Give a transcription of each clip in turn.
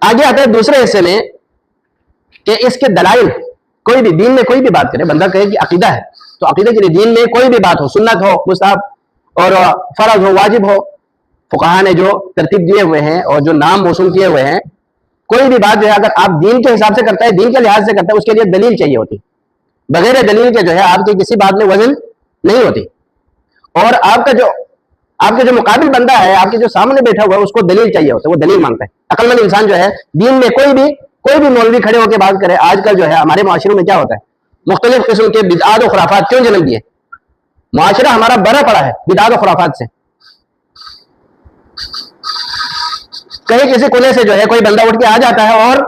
آگے آتا ہے دوسرے حصے میں کہ اس کے دلائل، کوئی بھی دین میں کوئی بھی بات کرے، بندہ کہے کہ عقیدہ ہے تو عقیدہ کے لیے دین میں کوئی بھی بات ہو، سنت ہو، مستحب اور فرض ہو، واجب ہو، فقہا نے جو ترتیب دیے ہوئے ہیں اور جو نام موسوم کیے ہوئے ہیں، کوئی بھی بات جو ہے اگر آپ دین کے حساب سے کرتا ہے، دین کے لحاظ سے کرتا ہے، اس کے لیے دلیل چاہیے ہوتی، بغیر دلیل کے جو ہے آپ کی کسی بات میں وزن نہیں ہوتی۔ اور آپ کے جو مقابل بندہ ہے، آپ کے جو سامنے بیٹھا ہوا ہے، اس کو دلیل چاہیے ہوتا ہے، وہ دلیل مانگتا ہے۔ عقل مند انسان جو ہے دین میں کوئی بھی مولوی کھڑے ہو کے بات کرے، آج کل جو ہے ہمارے معاشرے میں کیا ہوتا ہے، مختلف قسم کے بدعات و خرافات کیوں جنم دیے؟ معاشرہ ہمارا بھرا پڑا ہے بدعات و خرافات سے۔ کہیں کسی کونے سے جو ہے کوئی بندہ اٹھ کے آ جاتا ہے اور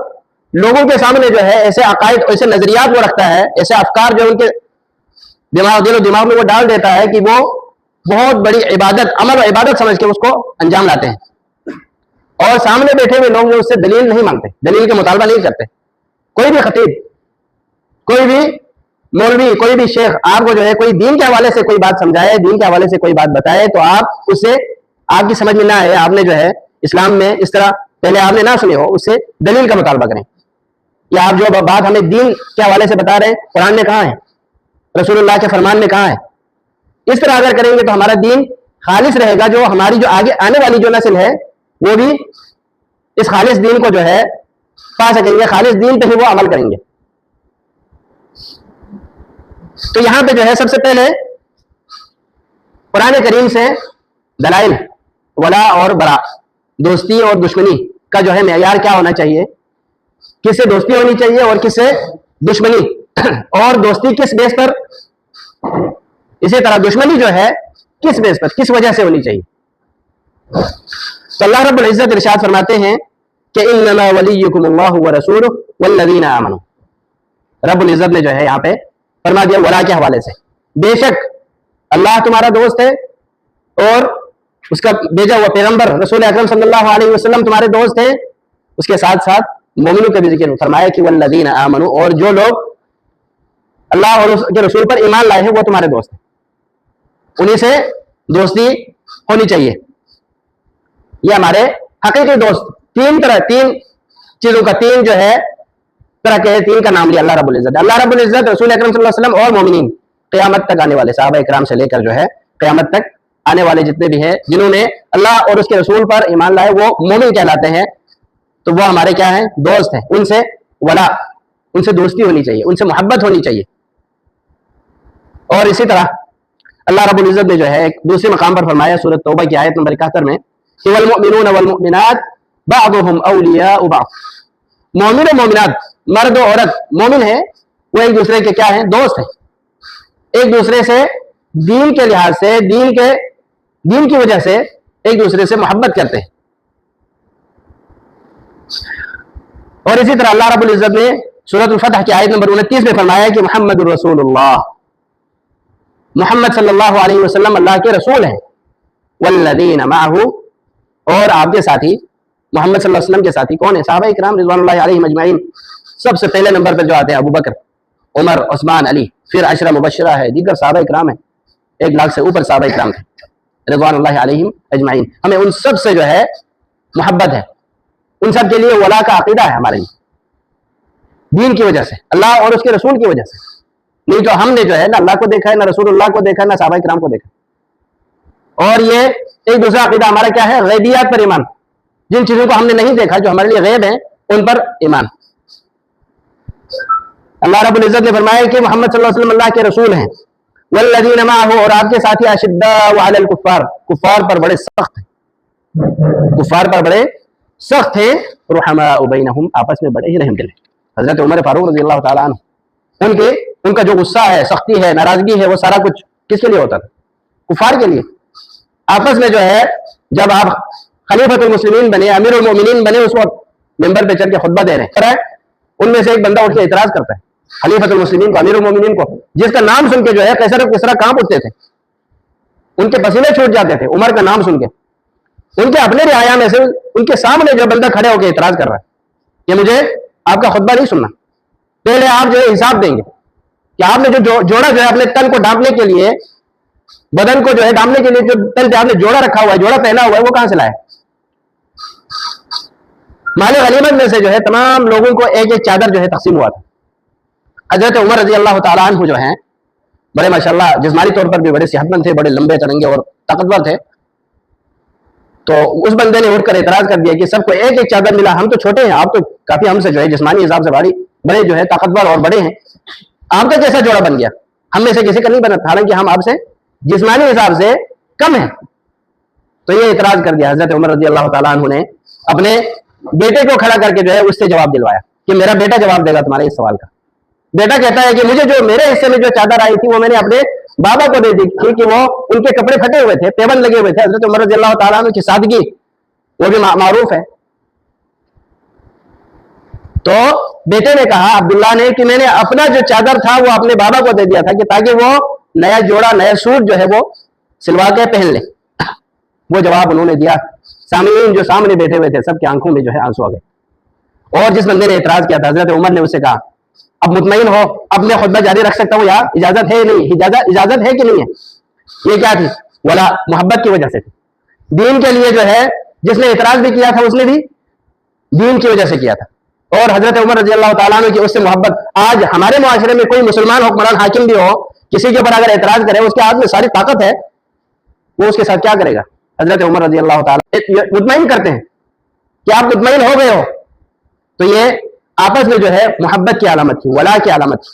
لوگوں کے سامنے جو ہے ایسے عقائد، ایسے نظریات وہ رکھتا ہے، ایسے افکار جو ان کے دل و دماغ میں وہ ڈال دیتا ہے کہ وہ بہت بڑی عبادت، عمل و عبادت سمجھ کے اس کو انجام لاتے ہیں، اور سامنے بیٹھے ہوئے لوگ اس سے دلیل نہیں مانگتے، دلیل کے مطالبہ نہیں کرتے۔ کوئی بھی خطیب، کوئی بھی مولوی، کوئی بھی شیخ آپ کو جو ہے کوئی دین کے حوالے سے کوئی بات سمجھائے، دین کے حوالے سے کوئی بات بتائے، تو آپ اس سے، آپ کی سمجھ میں نہ آئے، آپ نے جو ہے اسلام میں اس طرح پہلے آپ نے نہ سنی ہو، اس سے دلیل کا مطالبہ کریں، یا آپ جو بات ہمیں دین کے حوالے سے بتا رہے ہیں قرآن میں کہاں ہے، رسول اللہ کے فرمان میں کہاں ہے۔ اس طرح اگر کریں گے تو ہمارا دین خالص رہے گا، جو ہماری جو آگے آنے والی جو نسل ہے وہ بھی اس خالص دین کو جو ہے پا سکیں گے، خالص دین پہ ہی وہ عمل کریں گے۔ تو یہاں پہ جو ہے سب سے پہلے قرآن کریم سے دلائل ولا اور برا، دوستی اور دشمنی کا جو ہے معیار کیا ہونا چاہیے، کس سے دوستی ہونی چاہیے اور کس سے دشمنی، اور دوستی کس بیس پر، اسی طرح دشمنی جو ہے کس بیس پر، کس وجہ سے ہونی چاہیے۔ تو اللہ رب العزت ارشاد فرماتے ہیں کہ انما ولیکم اللہ ورسولہ والذین آمنوا، رب العزت نے جو ہے یہاں پہ فرما دیا ولا کے حوالے سے، بے شک اللہ تمہارا دوست ہے اور اس کا بھیجا ہوا پیغمبر رسول اکرم صلی اللہ علیہ وسلم تمہارے دوست ہیں۔ اس کے ساتھ ساتھ مومنوں کا بھی ذکر فرمایا کہ والذین آمنوا، اور جو لوگ اللہ اور اس کے رسول پر ایمان لائے ہیں وہ تمہارے دوست ہیں، انہیں سے دوستی ہونی چاہیے۔ یہ ہمارے حقیقی دوست، تین چیزوں کا، تین جو ہے طرح کے تین کا نام لیا اللہ رب العزت۔ اللہ رب العزت، رسول اکرم صلی اللہ علیہ وسلم اور مومنین، قیامت تک آنے والے صحابہ اکرام سے لے کر جو ہے قیامت تک آنے والے جتنے بھی ہیں جنہوں نے اللہ اور اس کے رسول پر ایمان لائے، وہ مومن کہلاتے ہیں، تو وہ ہمارے کیا ہیں، دوست ہیں۔ ان سے ولا، ان سے دوستی ہونی چاہیے، ان سے محبت ہونی چاہیے۔ اور اسی طرح اللہ رب العزت نے جو ہے ایک دوسرے مقام پر فرمایا سورۃ توبہ کی آیت نمبر 71 میں کہ والمؤمنون والمؤمنات بعضهم اولیاء بعض، مومن و مومنات، مرد و عورت مومن ہیں، وہ ایک دوسرے کے کیا ہیں، دوست ہیں، ایک دوسرے سے دین کے لحاظ سے، دین کی وجہ سے ایک دوسرے سے محبت کرتے ہیں۔ اور اسی طرح اللہ رب العزت نے سورۃ الفتح کی آیت نمبر 29 میں فرمایا کہ محمد الرسول اللہ، محمد صلی اللہ علیہ وسلم اللہ کے رسول ہیں، والذین معہ، اور آپ کے ساتھی محمد صلی اللہ علیہ وسلم کے ساتھی کون ہیں، صحابہ اکرام رضوان اللہ علیہم اجمعین۔ سب سے پہلے نمبر پر جو آتے ہیں ابو بکر، عمر، عثمان، علی، پھر عشرہ مبشرہ ہے، دیگر صحابہ اکرام ہیں، 1 لاکھ سے اوپر صحابہ اکرام تھے رضوان اللہ علیہم اجمعین۔ ہمیں ان سب سے جو ہے محبت ہے، ان سب کے لیے ولا کا عقیدہ ہے ہمارے لیے، دین کی وجہ سے، اللہ اور اس کے رسول کی وجہ سے، نہیں تو ہم نے جو ہے نہ اللہ کو دیکھا ہے، نہ رسول اللہ کو دیکھا ہے، نہ صحابہ کرام کو دیکھا۔ اور یہ ایک دوسرا عقیدہ ہمارا کیا ہے، غیبیات پر ایمان، جن چیزوں کو ہم نے نہیں دیکھا، جو ہمارے لیے غیب ہیں، ان پر ایمان۔ اللہ رب العزت نے فرمایا کہ محمد صلی اللہ علیہ وسلم اللہ کے رسول ہیں، والذین معہ، اور آپ کے ساتھی اشداء علی الکفار، کفار پر بڑے سخت ہیں، کفار پر بڑے سخت ہیں، رحماء بینہم، آپس میں بڑے ہی رحم دل ہیں۔ حضرت عمر فاروق رضی اللہ تعالیٰ عنہ، ان کا جو غصہ ہے، سختی ہے، ناراضگی ہے، وہ سارا کچھ کس کے لیے ہوتا تھا، کفار کے لیے۔ آپس میں جو ہے جب آپ خلیفۃ المسلمین بنے، امیر المومنین بنے، اس وقت ممبر پہ چڑھ کے خطبہ دے رہے ہیں، ان میں سے ایک بندہ اٹھ کے اعتراض کرتا ہے خلیفۃ المسلمین کو، امیر المومنین کو، جس کا نام سن کے جو ہے قیصر و کسریٰ کانپ اٹھتے تھے، ان کے پسینے چھوٹ جاتے تھے عمر کا نام سن کے۔ ان کے اپنے رعایا میں سے ان کے سامنے جو بندہ کھڑے ہو کے اعتراض کر رہا ہے کہ مجھے آپ کا خطبہ نہیں سننا، پہلے آپ جو ہے حساب دیں گے کہ آپ نے جو جوڑا جو ہے اپنے تن کو ڈھانپنے کے لیے، بدن کو جو ہے ڈھانپنے کے لیے جو تن پہ آپ نے جوڑا رکھا ہوا ہے، جوڑا پہنا ہوا ہے، وہ کہاں سے لایا؟ مال غنیمت میں سے جو ہے تمام لوگوں کو ایک ایک چادر جو ہے تقسیم ہوا تھا. حضرت عمر رضی اللہ تعالیٰ عنہ جو ہیں بڑے ماشاءاللہ جسمانی طور پر بھی بڑے صحت مند تھے, بڑے لمبے ترنگے اور طاقتور تھے. تو اس بندے نے اٹھ کر اعتراض کر دیا کہ سب کو ایک ایک چادر ملا, ہم تو چھوٹے ہیں, آپ تو کافی ہم سے جو ہے جسمانی حساب سے بڑے جو ہے طاقتور اور بڑے ہیں, آپ کا کیسا جوڑا بن گیا, ہم میں سے کسی کا نہیں بنا, حالانکہ ہم آپ سے جسمانی حساب سے کم ہیں. تو یہ اعتراض کر دیا. حضرت عمر رضی اللہ تعالیٰ عنہ نے اپنے بیٹے کو کھڑا کر کے جو ہے اس سے جواب دلوایا کہ میرا بیٹا جواب دے گا تمہارے اس سوال کا. بیٹا کہتا ہے کہ مجھے جو میرے حصے میں جو چادر آئی تھی وہ میں نے اپنے بابا کو دے دی تھی کہ وہ ان کے کپڑے پھٹے ہوئے تھے, پیبند لگے ہوئے تھے. حضرت عمر رضی اللہ تعالیٰ عنہ کی سادگی وہ بھی معروف ہے. تو بیٹے نے کہا عبداللہ نے کہ میں نے اپنا جو چادر تھا وہ اپنے بابا کو دے دیا تھا کہ تاکہ وہ نیا جوڑا نیا سوٹ جو ہے وہ سلوا کے پہن لے. وہ جواب انہوں نے دیا. سامعین جو سامنے بیٹھے ہوئے تھے سب کی آنکھوں میں جو ہے آنسو آ گئے. اور جس بندے نے اعتراض کیا تھا حضرت عمر نے اسے کہا اب مطمئن ہو, اب میں خطبہ جاری رکھ سکتا ہوں یا اجازت ہے نہیں, اجازت ہے کہ نہیں ہے. یہ کیا تھی؟ ولا محبت کی وجہ سے تھی. دین کے لیے جو ہے جس نے اعتراض بھی کیا تھا اس نے بھی دین کی وجہ سے کیا تھا. اور حضرت عمر رضی اللہ تعالیٰ عنہ کی اس سے محبت. آج ہمارے معاشرے میں کوئی مسلمان حکمران حاکم بھی ہو, کسی کے اوپر اگر اعتراض کرے, اس کے ہاتھ میں ساری طاقت ہے, وہ اس کے ساتھ کیا کرے گا؟ حضرت عمر رضی اللہ تعالیٰ مطمئن کرتے ہیں کہ آپ مطمئن ہو گئے ہو. تو یہ آپس میں جو ہے محبت کی علامت تھی, ولا کی علامت تھی.